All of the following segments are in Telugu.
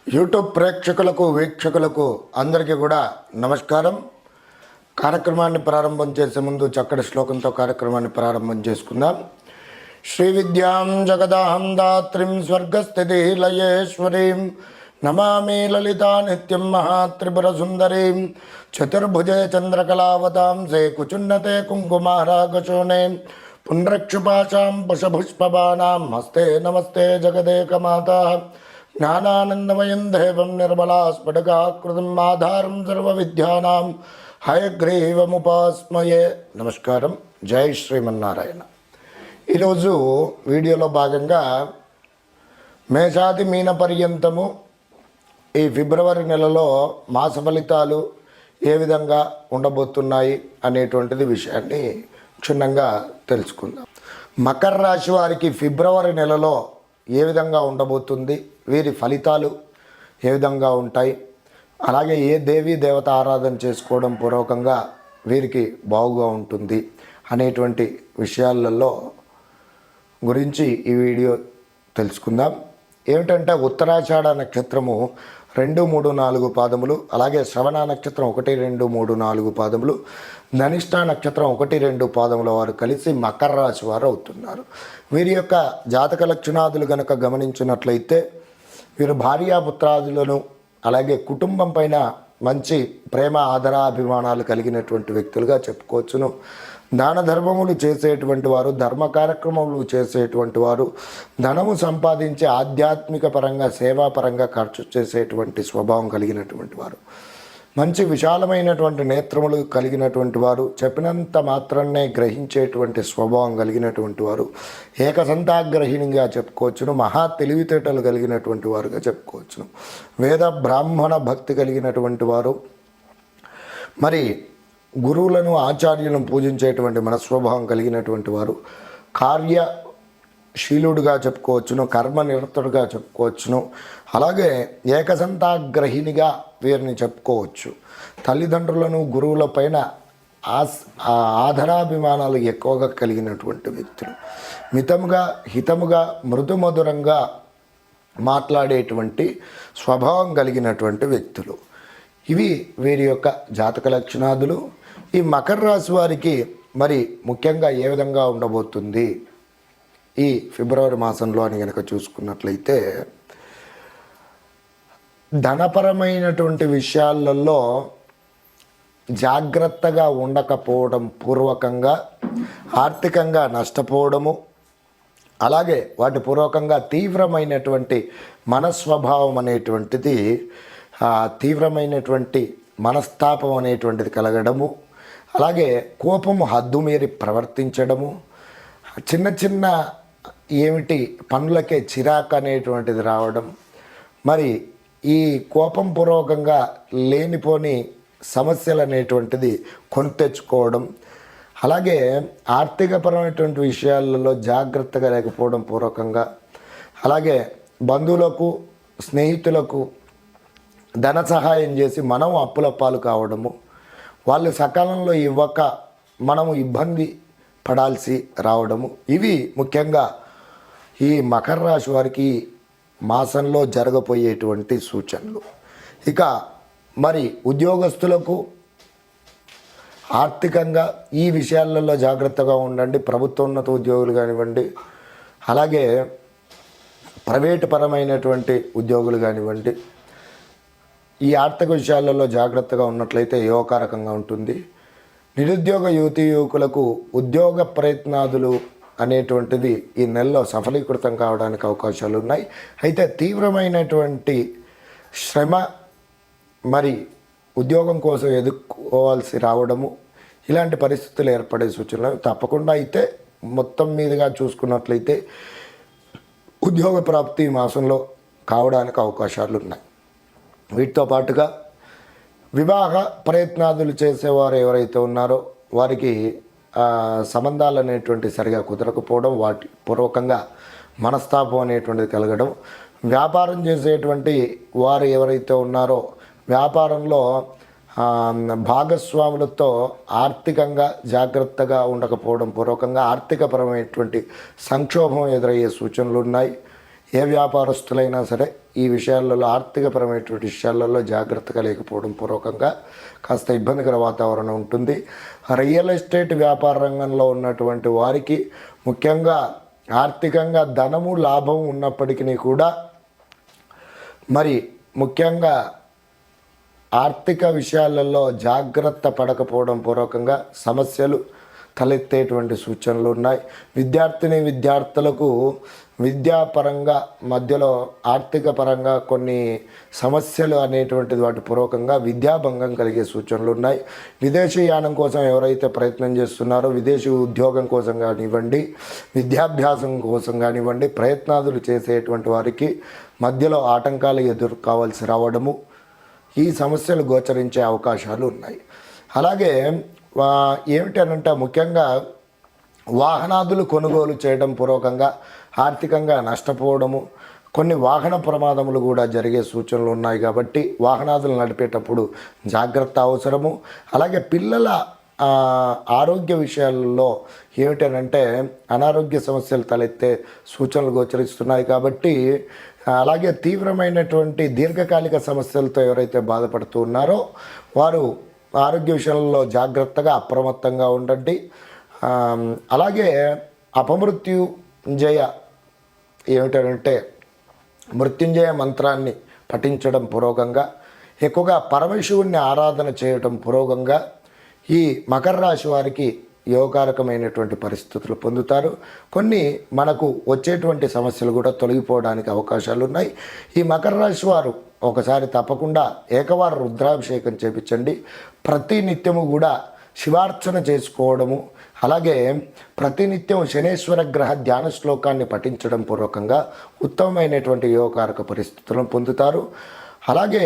యూట్యూబ్ ప్రేక్షకులకు వీక్షకులకు అందరికీ కూడా నమస్కారం. కార్యక్రమాన్ని ప్రారంభం చేసే ముందు చక్కటి శ్లోకంతో కార్యక్రమాన్ని ప్రారంభం చేసుకుందాం. శ్రీ విద్యాం జగదాం దాత్రిం స్వర్గస్థితి లయేశ్వరీం నమామి లలితా నిత్యం మహాత్రిపుర సుందరీం చతుర్భుజే చంద్రకళావతాం సే కుచున్నతే కుంకుమారాగశోనే పుండ్రక్షుపాశాం పుషపుష్పబాణాం హస్తే నమస్తే జగదేకమాతా జ్ఞానానందమయం దేవం నిర్మలా స్ఫటికాకృతిం ఆధారం సర్వవిద్యానాం హయగ్రీవముపాస్మయే. నమస్కారం. జై శ్రీమన్నారాయణ. ఈరోజు వీడియోలో భాగంగా మేషాది మీన పర్యంతము ఈ ఫిబ్రవరి నెలలో మాస ఫలితాలు ఏ విధంగా ఉండబోతున్నాయి అనేటువంటిది విషయాన్ని క్షుణ్ణంగా తెలుసుకుందాం. మకర రాశి వారికి ఫిబ్రవరి నెలలో ఏ విధంగా ఉండబోతుంది, వీరి ఫలితాలు ఏ విధంగా ఉంటాయి, అలాగే ఏ దేవీ దేవత ఆరాధన చేసుకోవడం పూర్వకంగా వీరికి బాగుగా ఉంటుంది అనేటువంటి విషయాలలో గురించి ఈ వీడియో తెలుసుకుందాం. ఏమిటంటే ఉత్తరాషాఢ నక్షత్రము 2, 3, 4 పాదములు, అలాగే శ్రవణ నక్షత్రం 1, 2, 3, 4 పాదములు, ధనిష్ఠ నక్షత్రం 1, 2 పాదముల వారు కలిసి మకర రాశి వారు అవుతున్నారు. వీరి యొక్క జాతక లక్షణాదులు గనక గమనించినట్లయితే వీరు భార్యాపుత్రాదులను అలాగే కుటుంబం పైన మంచి ప్రేమ ఆదరాభిమానాలు కలిగినటువంటి వ్యక్తులుగా చెప్పుకోవచ్చును. దాన ధర్మములు చేసేటువంటి వారు, ధర్మ కార్యక్రమములు చేసేటువంటి వారు, ధనము సంపాదించి ఆధ్యాత్మిక పరంగా సేవాపరంగా ఖర్చు చేసేటువంటి స్వభావం కలిగినటువంటి వారు, మంచి విశాలమైనటువంటి నేత్రములు కలిగినటువంటి వారు, చెప్పినంత మాత్రాన్నే గ్రహించేటువంటి స్వభావం కలిగినటువంటి వారు, ఏకసంతాగ్రహిణిగా చెప్పుకోవచ్చును. మహా తెలివితేటలు కలిగినటువంటి వారుగా చెప్పుకోవచ్చును. వేద బ్రాహ్మణ భక్తి కలిగినటువంటి వారు, మరి గురువులను ఆచార్యులను పూజించేటువంటి మనస్వభావం కలిగినటువంటి వారు, కార్యశీలుడుగా చెప్పుకోవచ్చును, కర్మనిరతుడుగా చెప్పుకోవచ్చును. అలాగే ఏకసంతాగ్రహిణిగా వీరిని చెప్పుకోవచ్చు. తల్లిదండ్రులను గురువుల పైన ఆదరాభిమానాలు ఎక్కువగా కలిగినటువంటి వ్యక్తులు, మితముగా హితముగా మృదుమధురంగా మాట్లాడేటువంటి స్వభావం కలిగినటువంటి వ్యక్తులు. ఇవి వీరి యొక్క జాతక లక్షణాదులు. ఈ మకర రాశి వారికి మరి ముఖ్యంగా ఏ విధంగా ఉండబోతుంది ఈ ఫిబ్రవరి మాసంలో అని కనుక చూసుకున్నట్లయితే, ధనపరమైనటువంటి విషయాలలో జాగ్రత్తగా ఉండకపోవడం పూర్వకంగా ఆర్థికంగా నష్టపోవడము, అలాగే వాటి పూర్వకంగా తీవ్రమైనటువంటి మనస్వభావం అనేటువంటిది, తీవ్రమైనటువంటి మనస్తాపం అనేటువంటిది కలగడము, అలాగే కోపము హద్దుమీరి ప్రవర్తించడము, చిన్న చిన్న ఏమిటి పనులకే చిరాకు అనేటువంటిది రావడం, మరి ఈ కోపం పూర్వకంగా లేనిపోని సమస్యలు అనేటువంటిది కొని తెచ్చుకోవడం, అలాగే ఆర్థికపరమైనటువంటి విషయాలలో జాగ్రత్తగా లేకపోవడం పూర్వకంగా, అలాగే బంధువులకు స్నేహితులకు ధన సహాయం చేసి మనం అప్పుల పాలు కావడము, వాళ్ళు సకాలంలో ఇవ్వక మనము ఇబ్బంది పడాల్సి రావడము, ఇవి ముఖ్యంగా ఈ మకర రాశి వారికి మాసంలో జరగబోయేటువంటి సూచనలు. ఇక మరి ఉద్యోగస్తులకు ఆర్థికంగా ఈ విషయాలలో జాగ్రత్తగా ఉండండి. ప్రభుత్వోన్నత ఉద్యోగులు కానివ్వండి, అలాగే ప్రైవేటు పరమైనటువంటి ఉద్యోగులు కానివ్వండి, ఈ ఆర్థిక విషయాలలో జాగ్రత్తగా ఉన్నట్లయితే యోగకారకంగా ఉంటుంది. నిరుద్యోగ యువతీ యువకులకు ఉద్యోగ ప్రయత్నాదులు అనేటువంటిది ఈ నెలలో సఫలీకృతం కావడానికి అవకాశాలు ఉన్నాయి. అయితే తీవ్రమైనటువంటి శ్రమ మరి ఉద్యోగం కోసం ఎదుర్కోవాల్సి రావడము, ఇలాంటి పరిస్థితులు ఏర్పడే సూచనలు తప్పకుండా అయితే మొత్తం మీదుగా చూసుకున్నట్లయితే ఉద్యోగ ప్రాప్తి మాసంలో కావడానికి అవకాశాలు ఉన్నాయి. వీటితో పాటుగా వివాహ ప్రయత్నాదులు చేసేవారు ఎవరైతే ఉన్నారో వారికి సంబంధాలు అనేటువంటి సరిగా కుదరకపోవడం, వాటి పూర్వకంగా మనస్తాపం అనేటువంటిది కలగడం, వ్యాపారం చేసేటువంటి వారు ఎవరైతే ఉన్నారో వ్యాపారంలో భాగస్వాములతో ఆర్థికంగా జాగ్రత్తగా ఉండకపోవడం పూర్వకంగా ఆర్థికపరమైనటువంటి సంక్షోభం ఎదురయ్యే సూచనలు ఉన్నాయి. ఏ వ్యాపారస్తులైనా సరే ఈ విషయాలలో ఆర్థికపరమైనటువంటి విషయాలలో జాగ్రత్తగా లేకపోవడం పూర్వకంగా కాస్త ఇబ్బందికర వాతావరణం ఉంటుంది. రియల్ ఎస్టేట్ వ్యాపార రంగంలో ఉన్నటువంటి వారికి ముఖ్యంగా ఆర్థికంగా ధనము లాభం ఉన్నప్పటికీ కూడా మరి ముఖ్యంగా ఆర్థిక విషయాలలో జాగ్రత్త పడకపోవడం పూర్వకంగా సమస్యలు తలెత్తేటువంటి సూచనలు ఉన్నాయి. విద్యార్థులకు విద్యాపరంగా మధ్యలో ఆర్థిక పరంగా కొన్ని సమస్యలు అనేటువంటిది వాటి పూర్వకంగా విద్యాభంగం కలిగే సూచనలు ఉన్నాయి. విదేశీ యానం కోసం ఎవరైతే ప్రయత్నం చేస్తున్నారో విదేశీ ఉద్యోగం కోసం కానివ్వండి, విద్యాభ్యాసం కోసం కానివ్వండి ప్రయత్నాలు చేసేటువంటి వారికి మధ్యలో ఆటంకాలు ఎదుర్కోవాల్సి రావడము, ఈ సమస్యలు గోచరించే అవకాశాలు ఉన్నాయి. అలాగే ఏమిటనంటే ముఖ్యంగా వాహనాదులు కొనుగోలు చేయడం పూర్వకంగా ఆర్థికంగా నష్టపోవడము, కొన్ని వాహన ప్రమాదములు కూడా జరిగే సూచనలు ఉన్నాయి. కాబట్టి వాహనాదులు నడిపేటప్పుడు జాగ్రత్త అవసరము. అలాగే పిల్లల ఆరోగ్య విషయాల్లో ఏమిటనంటే అనారోగ్య సమస్యలు తలెత్తే సూచనలు గోచరిస్తున్నాయి. కాబట్టి అలాగే తీవ్రమైనటువంటి దీర్ఘకాలిక సమస్యలతో ఎవరైతే బాధపడుతూ ఉన్నారో వారు ఆరోగ్య విషయంలో జాగ్రత్తగా అప్రమత్తంగా ఉండండి. అలాగే అపమృత్యుంజయ ఏమిటంటే మృత్యుంజయ మంత్రాన్ని పఠించడం పూర్వకంగా, ఎక్కువగా పరమశివుణ్ణి ఆరాధన చేయడం పూర్వకంగా ఈ మకర రాశి వారికి యోగకారకమైనటువంటి పరిస్థితులు పొందుతారు. కొన్ని మనకు వచ్చేటువంటి సమస్యలు కూడా తొలగిపోవడానికి అవకాశాలు ఉన్నాయి. ఈ మకర రాశి వారు ఒకసారి తప్పకుండా ఏకవార రుద్రాభిషేకం చేపించండి. ప్రతి నిత్యము కూడా శివార్చన చేసుకోవడము, అలాగే ప్రతినిత్యం శనేశ్వర గ్రహ ధ్యాన శ్లోకాన్ని పఠించడం పూర్వకంగా ఉత్తమమైనటువంటి యోగకారక పరిస్థితులను పొందుతారు. అలాగే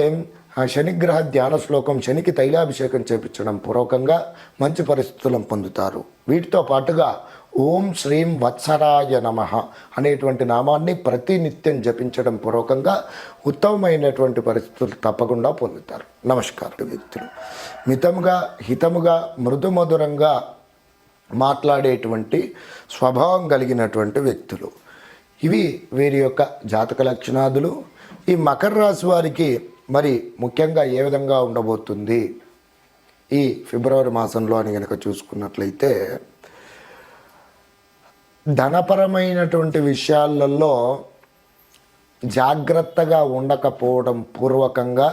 శనిగ్రహ ధ్యాన శ్లోకం, శనికి తైలాభిషేకం చేపించడం పూర్వకంగా మంచి పరిస్థితులను పొందుతారు. వీటితో పాటుగా ఓం శ్రీం వత్సరాయ నమః అనేటువంటి నామాన్ని ప్రతినిత్యం జపించడం పూర్వకంగా ఉత్తమమైనటువంటి పరిస్థితులు తప్పకుండా పొందుతారు. నమస్కారం. వ్యక్తులు మితముగా, హితముగా, మృదుమధురంగా మాట్లాడేటువంటి స్వభావం కలిగినటువంటి వ్యక్తులు. ఇవి వీరి యొక్క జాతక లక్షణాదులు. ఈ మకర రాశి వారికి మరి ముఖ్యంగా ఏ విధంగా ఉండబోతుంది ఈ ఫిబ్రవరి మాసంలో అని కనుక చూసుకున్నట్లయితే, ధనపరమైనటువంటి విషయాలలో జాగ్రత్తగా ఉండకపోవడం పూర్వకంగా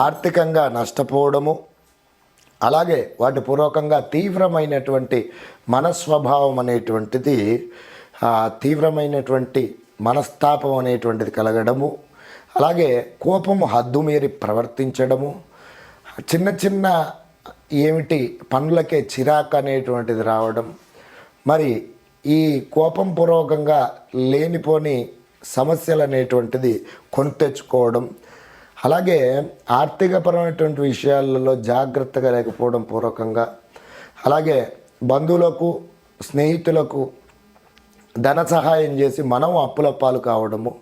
ఆర్థికంగా నష్టపోవడము, అలాగే వాటి పూర్వకంగా తీవ్రమైనటువంటి మనస్వభావం అనేటువంటిది, తీవ్రమైనటువంటి మనస్తాపం అనేటువంటిది కలగడము, అలాగే కోపము హద్దుమీరి ప్రవర్తించడము, చిన్న చిన్న ఏమిటి పనులకే చిరాకు అనేటువంటిది రావడం, మరి ఈ కోపం పూర్వకంగా లేనిపోని సమస్యలు అనేటువంటిది కొని తెచ్చుకోవడం, అలాగే ఆర్థికపరమైనటువంటి విషయాలలో జాగ్రత్తగా లేకపోవడం పూర్వకంగా, అలాగే బంధువులకు స్నేహితులకు ధన సహాయం చేసి మనం అప్పుల పాలు కావడము,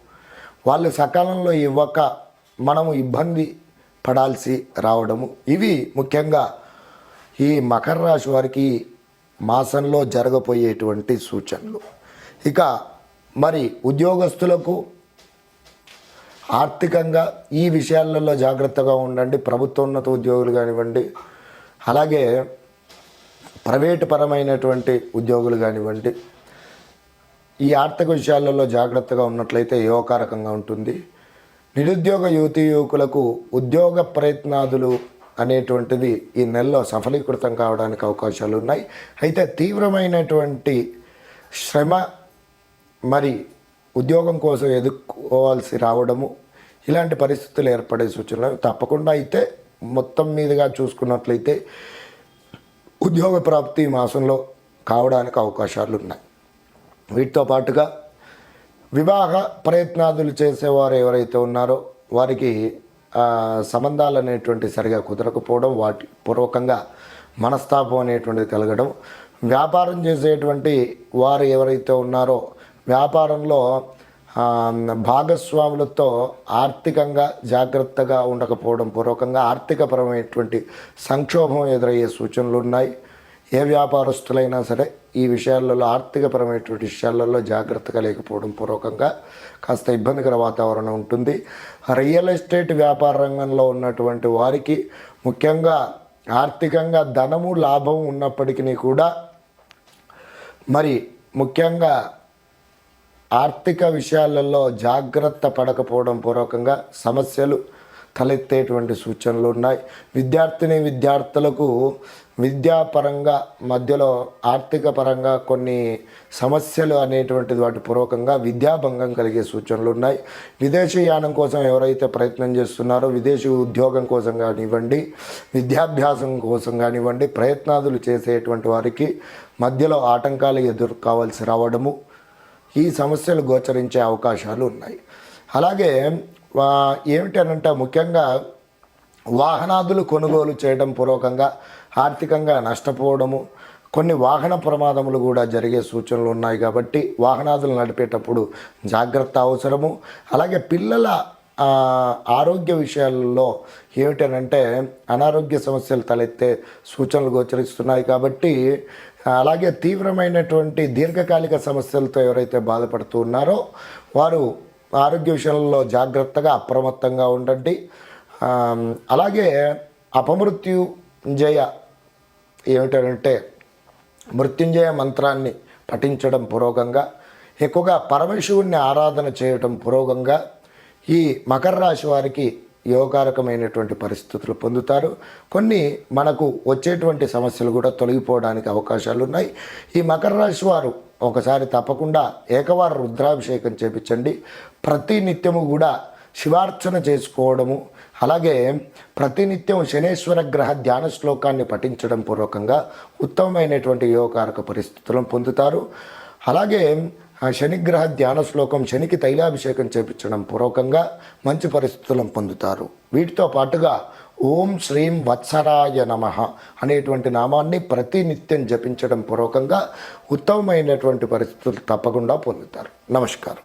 వాళ్ళు సకాలంలో ఇవ్వక మనము ఇబ్బంది పడాల్సి రావడము, ఇవి ముఖ్యంగా ఈ మకర రాశి వారికి మాసంలో జరగబోయేటువంటి సూచనలు. ఇక మరి ఉద్యోగస్తులకు ఆర్థికంగా ఈ విషయాలలో జాగ్రత్తగా ఉండండి. ప్రభుత్వోన్నత ఉద్యోగులు కానివ్వండి, అలాగే ప్రైవేటు పరమైనటువంటి ఉద్యోగులు కానివ్వండి, ఈ ఆర్థిక విషయాలలో జాగ్రత్తగా ఉన్నట్లయితే యోగకారకంగా ఉంటుంది. నిరుద్యోగ యువతీ యువకులకు ఉద్యోగ ప్రయత్నాదులు అనేటువంటిది ఈ నెలలో సఫలీకృతం కావడానికి అవకాశాలు ఉన్నాయి. అయితే తీవ్రమైనటువంటి శ్రమ మరి ఉద్యోగం కోసం ఎదుర్కోవాల్సి రావడము, ఇలాంటి పరిస్థితులు ఏర్పడే సూచనలు తప్పకుండా అయితే మొత్తం మీదుగా చూసుకున్నట్లయితే ఉద్యోగ ప్రాప్తి మాసంలో కావడానికి అవకాశాలు ఉన్నాయి. వీటితో పాటుగా వివాహ ప్రయత్నాదులు చేసేవారు ఎవరైతే ఉన్నారో వారికి సంబంధాలు అనేటువంటి సరిగా కుదరకపోవడం, వాటి పూర్వకంగా మనస్తాపం అనేటువంటిది కలగడం, వ్యాపారం చేసేటువంటి వారు ఎవరైతే ఉన్నారో వ్యాపారంలో భాగస్వాములతో ఆర్థికంగా జాగ్రత్తగా ఉండకపోవడం పూర్వకంగా ఆర్థికపరమైనటువంటి సంక్షోభం ఎదురయ్యే సూచనలు ఉన్నాయి. ఏ వ్యాపారస్తులైనా సరే ఈ విషయాలలో ఆర్థికపరమైనటువంటి విషయాలలో జాగ్రత్తగా లేకపోవడం పూర్వకంగా కాస్త ఇబ్బందికర వాతావరణం ఉంటుంది. రియల్ ఎస్టేట్ వ్యాపార రంగంలో ఉన్నటువంటి వారికి ముఖ్యంగా ఆర్థికంగా ధనము లాభం ఉన్నప్పటికీ కూడా మరి ముఖ్యంగా ఆర్థిక విషయాలలో జాగ్రత్త పడకపోవడం పూర్వకంగా సమస్యలు తలెత్తేటువంటి సూచనలు ఉన్నాయి. విద్యార్థులకు విద్యాపరంగా మధ్యలో ఆర్థిక పరంగా కొన్ని సమస్యలు అనేటువంటిది వాటి పూర్వకంగా విద్యాభంగం కలిగే సూచనలు ఉన్నాయి. విదేశీ యానం కోసం ఎవరైతే ప్రయత్నం చేస్తున్నారో విదేశీ ఉద్యోగం కోసం కానివ్వండి, విద్యాభ్యాసం కోసం కానివ్వండి ప్రయత్నాలు చేసేటువంటి వారికి మధ్యలో ఆటంకాలు ఎదుర్కోవాల్సి రావడము, ఈ సమస్యలు గోచరించే అవకాశాలు ఉన్నాయి. అలాగే ఏమిటనంటే ముఖ్యంగా వాహనాదులు కొనుగోలు చేయడం పూర్వకంగా ఆర్థికంగా నష్టపోవడము, కొన్ని వాహన ప్రమాదములు కూడా జరిగే సూచనలు ఉన్నాయి. కాబట్టి వాహనాదులు నడిపేటప్పుడు జాగ్రత్త అవసరము. అలాగే పిల్లల ఆరోగ్య విషయాలలో ఏమిటనంటే అనారోగ్య సమస్యలు తలెత్తే సూచనలు గోచరిస్తున్నాయి. కాబట్టి అలాగే తీవ్రమైనటువంటి దీర్ఘకాలిక సమస్యలతో ఎవరైతే బాధపడుతూ ఉన్నారో వారు ఆరోగ్య విషయంలో జాగ్రత్తగా అప్రమత్తంగా ఉండండి. అలాగే అపమృత్యుంజయ ఏమిటంటే మృత్యుంజయ మంత్రాన్ని పఠించడం పూర్వకంగా, ఎక్కువగా పరమశివుణ్ణి ఆరాధన చేయటం పూర్వకంగా ఈ మకర రాశి వారికి యోగకారకమైనటువంటి పరిస్థితులు పొందుతారు. కొన్ని మనకు వచ్చేటువంటి సమస్యలు కూడా తొలగిపోవడానికి అవకాశాలు ఉన్నాయి. ఈ మకర రాశి వారు ఒకసారి తప్పకుండా ఏకవార రుద్రాభిషేకం చేపించండి. ప్రతి నిత్యము కూడా శివార్చన చేసుకోవడము, అలాగే ప్రతినిత్యం శనేశ్వర గ్రహ ధ్యాన శ్లోకాన్ని పఠించడం పూర్వకంగా ఉత్తమమైనటువంటి యోగకారక పరిస్థితులను పొందుతారు. అలాగే శనిగ్రహ ధ్యాన శ్లోకం, శనికి తైలాభిషేకం చేపించడం పూర్వకంగా మంచి పరిస్థితులను పొందుతారు. వీటితో పాటుగా ఓం శ్రీం వత్సరాయ నమః అనేటువంటి నామాన్ని ప్రతినిత్యం జపించడం పూర్వకంగా ఉత్తమమైనటువంటి పరిస్థితులు తప్పకుండా పొందుతారు. నమస్కారం.